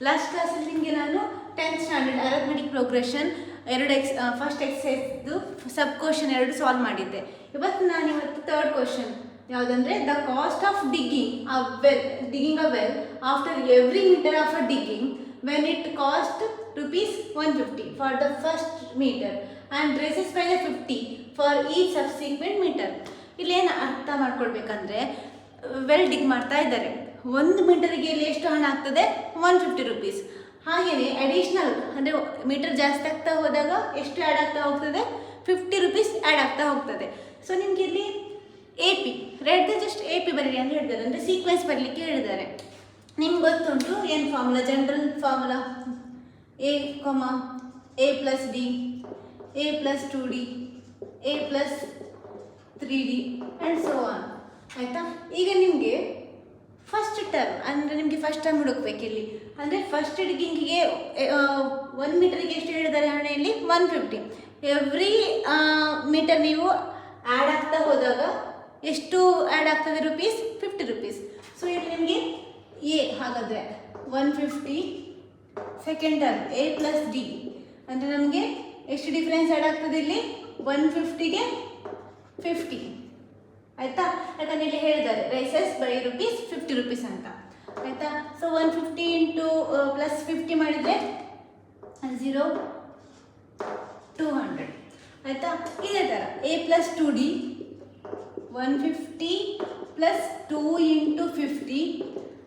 Last ಕ್ಲಾಸಲ್ಲಿ ನಿಮಗೆ ನಾನು 10th standard arithmetic progression first ಎಕ್ಸಸೈಸ್ದು ಸಬ್ ಕ್ವಶನ್ 2 ಸಾಲ್ವ್ ಮಾಡಿದ್ದೆ. ಇವತ್ತು ಥರ್ಡ್ ಕ್ವಶನ್ ಯಾವುದಂದರೆ the cost of digging a well after every metre of a digging when it cost ₹150 for the first metre and raises by the 50 for each subsequent metre. ಇಲ್ಲೇನು ಅರ್ಥ ಮಾಡ್ಕೊಳ್ಬೇಕಂದ್ರೆ well ಡಿಗ್ ಮಾಡ್ತಾ ಇದ್ದಾರೆ. 1 ಮೀಟರಿಗೆ ಇಲ್ಲಿ ಎಷ್ಟು ಹಣ ಆಗ್ತದೆ? ₹150. ಹಾಗೆಯೇ ಅಡಿಷ್ನಲ್ ಅಂದರೆ ಮೀಟರ್ ಜಾಸ್ತಿ ಆಗ್ತಾ ಹೋದಾಗ ಎಷ್ಟು ಆ್ಯಡ್ ಆಗ್ತಾ ಹೋಗ್ತದೆ? ₹50 ಆ್ಯಡ್ ಆಗ್ತಾ ಹೋಗ್ತದೆ. ಸೊ ನಿಮ್ಗೆ ಇಲ್ಲಿ AP ರೆಡ್ ಜಸ್ಟ್ AP ಬರೀರಿ ಅಂತ ಹೇಳಿದ್ದಾರೆ, ಅಂದರೆ ಸೀಕ್ವೆನ್ಸ್ ಬರಲಿಕ್ಕೆ ಹೇಳಿದ್ದಾರೆ. ನಿಮ್ಗೆ ಗೊತ್ತುಂಟು ಏನು formula, general formula A plus D, A plus 2D, A plus 3D and so on. ಆಯಿತಾ? ಈಗ ನಿಮಗೆ ಫಸ್ಟ್ ಟರ್ಮ್ ಅಂದರೆ ನಿಮಗೆ ಫಸ್ಟ್ ಟರ್ಮ್ ಹುಡುಕ್ಬೇಕು ಇಲ್ಲಿ. ಅಂದರೆ ಫಸ್ಟ್ ಡಿಗ್ಗಿಂಗಿಗೆ 1 ಮೀಟರಿಗೆ ಎಷ್ಟು ಹೇಳಿದ್ದಾರೆ ಹಣ ಇಲ್ಲಿ? 150. ಎವ್ರಿ ಮೀಟರ್ ನೀವು ಆ್ಯಡ್ ಆಗ್ತಾ ಹೋದಾಗ ಎಷ್ಟು ಆ್ಯಡ್ ಆಗ್ತದೆ ₹50. ಸೊ ಇಲ್ಲಿ ನಿಮಗೆ ಎ ಹಾಗಾದರೆ 150 second term A plus D ಅಂದರೆ ನಮಗೆ ಎಷ್ಟು ಡಿಫ್ರೆನ್ಸ್ ಆ್ಯಡ್ ಆಗ್ತದೆ ಇಲ್ಲಿ? 150ಗೆ 50. ಆಯಿತಾ? ಯಾಕಂದರೆ ಇಲ್ಲಿ ಹೇಳಿದ್ದಾರೆ ರೈಸಸ್ ಬೈ ₹50 ಅಂತ. ಆಯಿತಾ? ಸೊ 150 ಇಂಟು ಪ್ಲಸ್ 50 ಮಾಡಿದರೆ 0, 200. ಆಯಿತಾ? ಇದೇ ಥರ A plus 2D 150 plus 2 into 50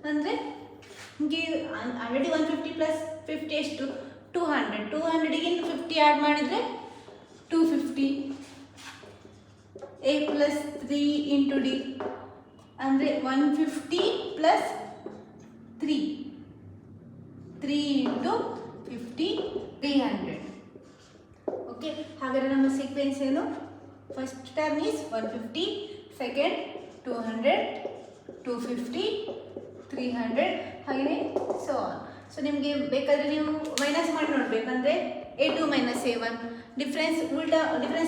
ಅಂದರೆ ನಿಮಗೆ ಆಲ್ರೆಡಿ 150 ಪ್ಲಸ್ 50 ಎಷ್ಟು? 200. 200ಗೆ 50 ಆ್ಯಡ್ ಮಾಡಿದರೆ 250. A ಪ್ಲಸ್ 3 ಇಂಟು D ಅಂದರೆ 150 ಪ್ಲಸ್ 3 ಇಂಟು 50 300. ಓಕೆ, ಹಾಗಾದರೆ ನಮ್ಮ ಸೀಕ್ವೆನ್ಸ್ ಏನು? ಫಸ್ಟ್ ಟರ್ಮ್ ಈಸ್ 150, ಸೆಕೆಂಡ್ 200, 250, 300 ಹಾಗೆಯೇ ಸೊ ಆನ್. ಸೊ ನಿಮಗೆ ಬೇಕಾದರೆ ನೀವು ಮೈನಸ್ ಮಾಡಿ ನೋಡಬೇಕಂದ್ರೆ A2 ಮೈನಸ್ A1 ಡಿಫ್ರೆನ್ಸ್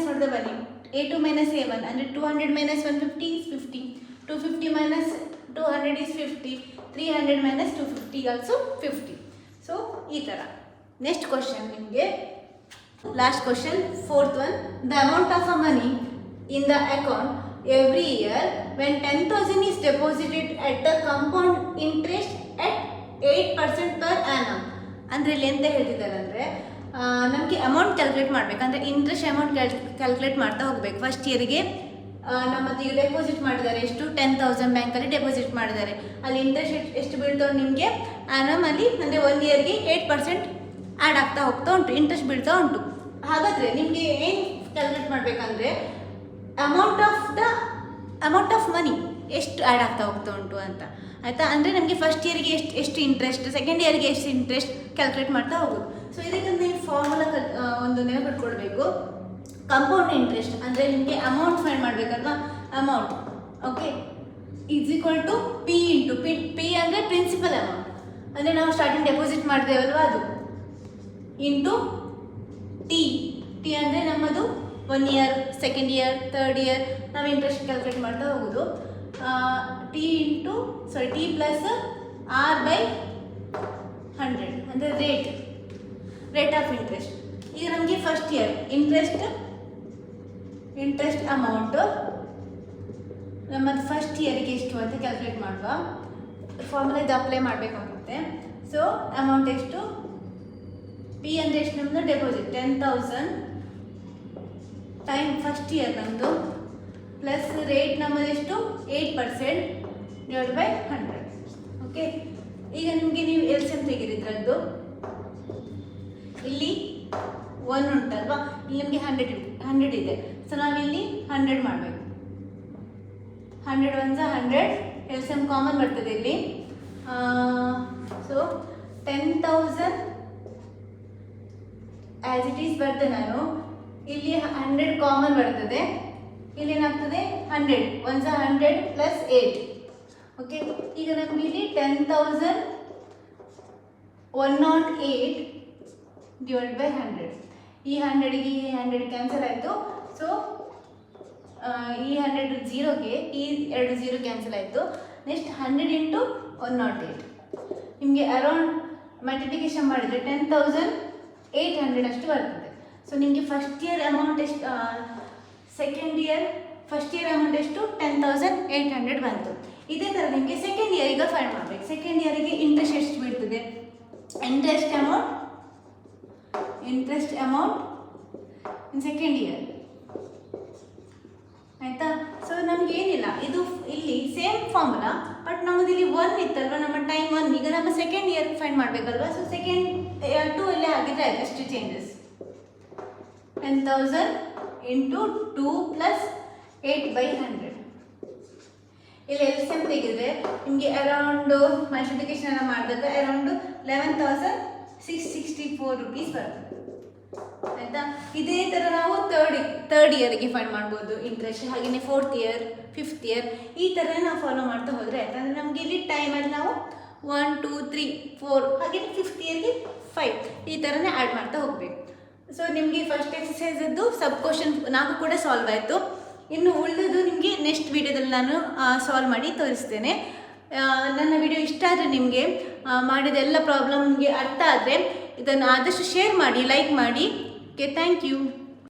ನೋಡಿದ ಬನ್ನಿ. A2 minus A1 ಅಂದರೆ 200 minus 150 is 50, 250 minus 200 is 50, 300 minus 250 also 50. So ಈ ಥರ. ನೆಕ್ಸ್ಟ್ ಕ್ವಶನ್ ನಿಮಗೆ last question, fourth one. The amount of a money in the account every year when 10,000 is deposited at the compound interest at 8% per annum. ಅಂದರೆ ಇಲ್ಲಿ ಎಂತ ಹೇಳ್ತಿದ್ದಾರೆ ಅಂದರೆ ನಮಗೆ amount calculate ಮಾಡಬೇಕಂದ್ರೆ ಇಂಟ್ರೆಸ್ಟ್ ಅಮೌಂಟ್ ಕ್ಯಾಲ್ಕುಲೇಟ್ ಮಾಡ್ತಾ ಹೋಗಬೇಕು. ಫಸ್ಟ್ ಇಯರಿಗೆ ನಮ್ಮದು ಈಗ ಡೆಪಾಸಿಟ್ ಮಾಡಿದ್ದಾರೆ ಎಷ್ಟು? 10,000 ಬ್ಯಾಂಕಲ್ಲಿ ಡೆಪಾಸಿಟ್ ಮಾಡಿದ್ದಾರೆ. ಅಲ್ಲಿ ಇಂಟ್ರೆಸ್ಟ್ ಎಷ್ಟು ಬೀಳ್ತಾವೆ ನಿಮಗೆ? ಆ್ಯನಮಲ್ಲಿ ಅಂದರೆ 1 ಇಯರ್ಗೆ 8% ಆ್ಯಡ್ ಆಗ್ತಾ ಹೋಗ್ತಾ ಉಂಟು, ಇಂಟ್ರೆಸ್ಟ್ ಬೀಳ್ತಾ ಉಂಟು. ಹಾಗಾದರೆ ನಿಮಗೆ ಏನು ಕ್ಯಾಲ್ಕುಲೇಟ್ ಮಾಡಬೇಕಂದ್ರೆ ಅಮೌಂಟ್ ಆಫ್ ಮನಿ ಎಷ್ಟು ಆ್ಯಡ್ ಆಗ್ತಾ ಹೋಗ್ತಾ ಉಂಟು ಅಂತ. ಆಯಿತಾ? ಅಂದರೆ ನಮಗೆ ಫಸ್ಟ್ ಇಯರ್ಗೆ ಎಷ್ಟು ಇಂಟ್ರೆಸ್ಟ್, ಸೆಕೆಂಡ್ ಇಯರ್ಗೆ ಎಷ್ಟು ಇಂಟ್ರೆಸ್ಟ್ ಕ್ಯಾಲ್ಕುಲೇಟ್ ಮಾಡ್ತಾ ಹೋಗೋದು. ಸೊ ಇದಕ್ಕೆ ನೀವು ಫಾರ್ಮುಲಾ ಒಂದು ನೆನಪಿಟ್ಕೊಳ್ಬೇಕು. ಕಂಪೌಂಡ್ ಇಂಟ್ರೆಸ್ಟ್ ಅಂದರೆ ನಿಮಗೆ ಅಮೌಂಟ್ ಫೈಂಡ್ ಮಾಡಬೇಕಲ್ವಾ? Amount okay is equal to P into P ಅಂದರೆ ಪ್ರಿನ್ಸಿಪಲ್ ಅಮೌಂಟ್, ಅಂದರೆ ನಾವು ಸ್ಟಾರ್ಟಿಂಗ್ ಡೆಪಾಸಿಟ್ ಮಾಡಿದೇವಲ್ವ ಅದು, ಇಂಟು ಟಿ ಅಂದರೆ ನಮ್ಮದು 1 year, second year, third year ನಾವು ಇಂಟ್ರೆಸ್ಟ್ ಕ್ಯಾಲ್ಕುಲೇಟ್ ಮಾಡ್ತಾ ಹೋಗೋದು. ಟಿ ಪ್ಲಸ್ R/100 ಅಂದರೆ ರೇಟ್ ಆಫ್ ಇಂಟ್ರೆಸ್ಟ್. ಈಗ ನಮಗೆ ಫಸ್ಟ್ ಇಯರ್ ಇಂಟ್ರೆಸ್ಟ್ ಅಮೌಂಟು ನಮ್ಮದು ಫಸ್ಟ್ ಇಯರಿಗೆ ಎಷ್ಟು ಅಂತ ಕ್ಯಾಲ್ಕುಲೇಟ್ ಮಾಡುವ. ಫಾರ್ಮುಲಾ ಇದು ಅಪ್ಲೈ ಮಾಡಬೇಕಾಗುತ್ತೆ. ಸೊ ಅಮೌಂಟ್ ಎಷ್ಟು? P ಅಂದರೆ ಎಷ್ಟು? ನಮ್ಮದು ಡೆಪಾಸಿಟ್ 10,000 ಟೈಮ್ ಫಸ್ಟ್ ಇಯರ್ ನಮ್ಮದು ಪ್ಲಸ್ ರೇಟ್ ನಮ್ಮದು ಎಷ್ಟು? 8% ಡಿವೈಡ್ ಬೈ 100. ಓಕೆ, ಈಗ ನಿಮಗೆ ನೀವು LCM ತೆಗೆದಿದ್ರದ್ದು ಇಲ್ಲಿ 1 ಉಂಟಲ್ವಾ, ಇಲ್ಲಿ ನಿಮಗೆ 100 ಇದೆ. ಸೊ ನಾವಿಲ್ಲಿ 100 ಮಾಡಬೇಕು. 100 1 100 LCM ಕಾಮನ್ ಬರ್ತದೆ ಇಲ್ಲಿ. ಸೊ 10,000 ಆ್ಯಸ್ ಇಟ್ ಈಸ್ ಬರ್ತದೆ. ನಾನು ಇಲ್ಲಿ 100 ಕಾಮನ್ ಬರ್ತದೆ. ಇಲ್ಲಿ ಏನಾಗ್ತದೆ? 100 1 100 ಪ್ಲಸ್ 8. ಓಕೆ, ಈಗ ನಮಗೆ ಇಲ್ಲಿ 10,108 ಡಿವೈಡ್ ಬೈ 100. ಈ 100ಗೆ ಈ 100 ಕ್ಯಾನ್ಸಲ್ ಆಯಿತು. ಸೊ ಈ 100 0ಗೆ ಈ 2 0 ಕ್ಯಾನ್ಸಲ್ ಆಯಿತು. ನೆಕ್ಸ್ಟ್ 100 ಇಂಟು 108 ನಿಮಗೆ ಅರೌಂಡ್ ಮಲ್ಟಿಪ್ಲಿಕೇಶನ್ ಮಾಡಿದರೆ 10,800 ಅಷ್ಟು ಬರ್ತದೆ. ಸೊ ನಿಮಗೆ ಫಸ್ಟ್ ಇಯರ್ ಅಮೌಂಟ್ ಎಷ್ಟು, second year first year amount ಎಷ್ಟು 10,800 ಬಂತು. ಇದೇ ಥರ ನಿಮಗೆ ಸೆಕೆಂಡ್ ಇಯರ್ ಈಗ ಫೈಂಡ್ ಮಾಡಬೇಕು. ಸೆಕೆಂಡ್ ಇಯರಿಗೆ ಇಂಟ್ರೆಸ್ಟ್ ಎಷ್ಟು ಬೀಳ್ತದೆ, interest amount in second year, ಆಯಿತಾ. ಸೊ ನಮ್ಗೆ ಏನಿಲ್ಲ, ಇದು ಇಲ್ಲಿ ಸೇಮ್ ಫಾರ್ಮುಲಾ, ಬಟ್ ನಮ್ಮದು ಇಲ್ಲಿ 1 ಇತ್ತಲ್ವ, ನಮ್ಮ ಟೈಮ್ 1. ಈಗ ನಮ್ಮ ಸೆಕೆಂಡ್ ಇಯರ್ ಫೈಂಡ್ ಮಾಡಬೇಕಲ್ವ. ಸೊ ಸೆಕೆಂಡ್ 2 ಅಲ್ಲೇ ಆಗಿದ್ರೆ ಆಯ್ತು ಅಷ್ಟು ಚೇಂಜಸ್. 10,000 into 2 plus 8/100. ಇಲ್ಲಿ LCM ತೆಗೆದ್ರೆ ನಿಮಗೆ ಅರೌಂಡ್ ಮಲ್ಟಿಪ್ಲಿಕೇಶನ್ ಎಲ್ಲ ಮಾಡಿದಾಗ ಅರೌಂಡ್ 11,664 ರುಪೀಸ್ ಬರ್ತದೆ, ಆಯಿತಾ. ಇದೇ ಥರ ನಾವು ಥರ್ಡ್ ಇಯರ್ಗೆ ಫೈಂಡ್ ಮಾಡ್ಬೋದು ಇಂಟ್ರೆಸ್ಟ್. ಹಾಗೆಯೇ 4th ಇಯರ್ 5th ಇಯರ್ ಈ ಥರ ನಾವು ಫಾಲೋ ಮಾಡ್ತಾ ಹೋದರೆ ಆಯ್ತು. ಅಂದರೆ ನಮಗೆ ಇಲ್ಲಿ ಟೈಮಲ್ಲಿ ನಾವು 1 2 3 4 ಹಾಗೆಯೇ 5th ಇಯರ್ಗೆ 5 ಈ ಥರನೇ ಆ್ಯಡ್ ಮಾಡ್ತಾ ಹೋಗಬೇಕು. ಸೊ ನಿಮಗೆ ಫಸ್ಟ್ ಎಕ್ಸಸೈಸದ್ದು ಸಬ್ ಕ್ವಶನ್ 4 ಕೂಡ ಸಾಲ್ವ್ ಆಯಿತು. ಇನ್ನು ಉಳಿದು ನಿಮಗೆ ನೆಕ್ಸ್ಟ್ ವೀಡಿಯೋದಲ್ಲಿ ನಾನು ಸಾಲ್ವ್ ಮಾಡಿ ತೋರಿಸ್ತೇನೆ. ನನ್ನ ವಿಡಿಯೋ ಇಷ್ಟ ಆದರೆ ನಿಮಗೆ ಮಾಡಿದ ಎಲ್ಲ ಪ್ರಾಬ್ಲಮ್ ನಿಮಗೆ ಅರ್ಥ ಆದರೆ ಇದನ್ನು ಆದಷ್ಟು ಶೇರ್ ಮಾಡಿ, ಲೈಕ್ ಮಾಡಿ. Okay, thank you.